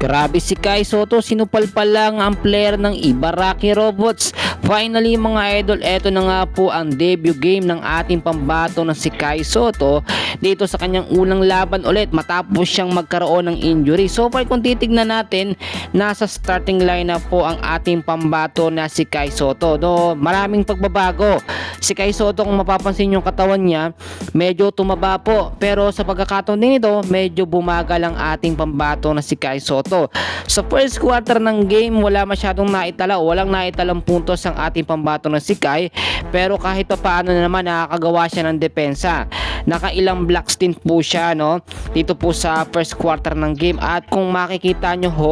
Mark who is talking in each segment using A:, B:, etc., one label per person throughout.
A: Grabe si Kai Sotto, sinupal pa lang ang player ng Ibaraki Robots. Finally mga idol, eto na nga po ang debut game ng ating pambato na si Kai Sotto dito sa kanyang unang laban ulit matapos siyang magkaroon ng injury. So far kung titignan natin, nasa starting lineup po ang ating pambato na si Kai Sotto. No, maraming pagbabago. Si Kai Sotto, kung mapapansin yung katawan niya, medyo tumaba po. Pero sa pagkakataon din ito, medyo bumagal ang ating pambato na si Kai Sotto. Sa first quarter ng game, wala masyadong naitala o walang naitalang puntos ang ating pambato na si Kai. Pero kahit pa paano na naman, nakakagawa siya ng depensa. Nakailang blocks din po siya, no, dito po sa first quarter ng game. At kung makikita nyo ho,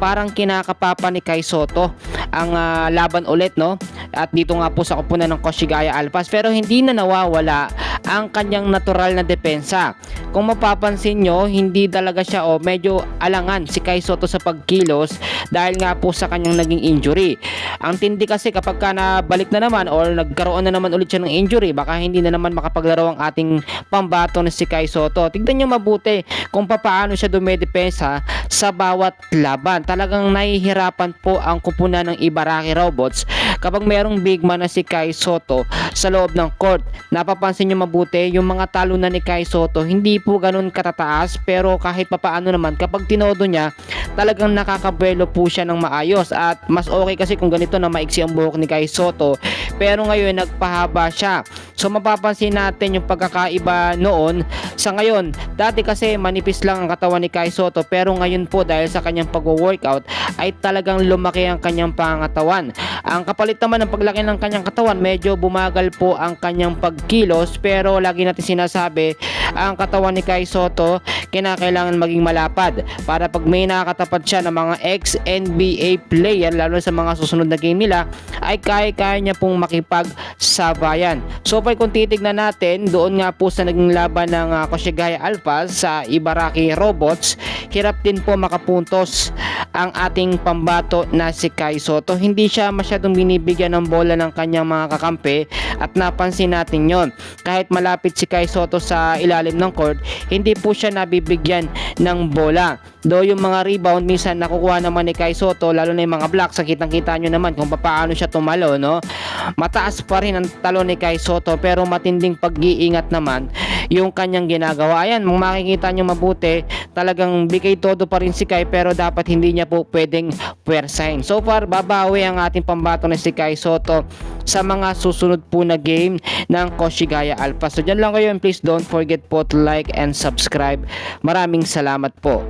A: parang kinakapapa ni Kai Sotto ang laban ulit, no. At dito nga po sa kupunan ng Koshigaya Alphas, pero hindi na nawawala ang kanyang natural na depensa. Kung mapapansin nyo, hindi talaga siya medyo alangan si Kai Sotto sa pagkilos dahil nga po sa kanyang naging injury. Ang tindi kasi kapag ka nabalik na naman or nagkaroon na naman ulit siya ng injury, baka hindi na naman makapaglaro ang ating pambato na si Kai Sotto. Tignan nyo mabuti kung paano siya dumedepensa sa bawat laban. Talagang nahihirapan po ang kupunan ng Ibaraki Robots kapag merong big man na si Kai Sotto sa loob ng court. Napapansin nyo mabuti, yung mga talunan ni Kai Sotto hindi po ganun katataas, pero kahit papaano naman kapag tinodo niya, talagang nakakabuelo po siya ng maayos. At mas okay kasi kung ganito na maiksi ang buhok ni Kai Sotto, pero ngayon nagpahaba siya. So mapapansin natin yung pagkakaiba noon sa ngayon. Dati kasi manipis lang ang katawan ni Kai Sotto, pero ngayon po dahil sa kanyang pag-workout ay talagang lumaki ang kanyang pangatawan. Ang kapalit naman ng paglaki ng kanyang katawan, medyo bumagal po ang kanyang pagkilos, pero lagi natin sinasabi, ang katawan ni Kai Sotto kinakailangan maging malapad para pag may nakakatapat siya ng mga ex-NBA player, lalo sa mga susunod na game nila, ay kaya niya pong makipagsabayan. So kung titignan natin, doon nga po sa naging laban ng Koshigaya Alphas sa Ibaraki Robots, hirap din po makapuntos ang ating pambato na si Kai Sotto. Hindi siya masyadong binibigyan ng bola ng kanyang mga kakampi, at napansin natin yon. Kahit malapit si Kai Sotto sa ilalim ng court, hindi po siya nabibigyan ng bola. Do yung mga rebound minsan nakukuha naman ni Kai Sotto, lalo na yung mga blocks, kitang-kita nyo naman kung paano siya tumalo, no? Mataas pa rin ang talon ni Kai Sotto, pero matinding pag-iingat naman yung kanyang ginagawa. Ayan, kung makikita nyo mabuti, talagang bigay todo pa rin si Kai, pero dapat hindi niya po pwedeng puwersahin. So far, babawi ang ating pambato na si Kai Sotto sa mga susunod po na game ng Koshigaya Alphas. So dyan lang kayo, and please don't forget po to like and subscribe. Maraming salamat po.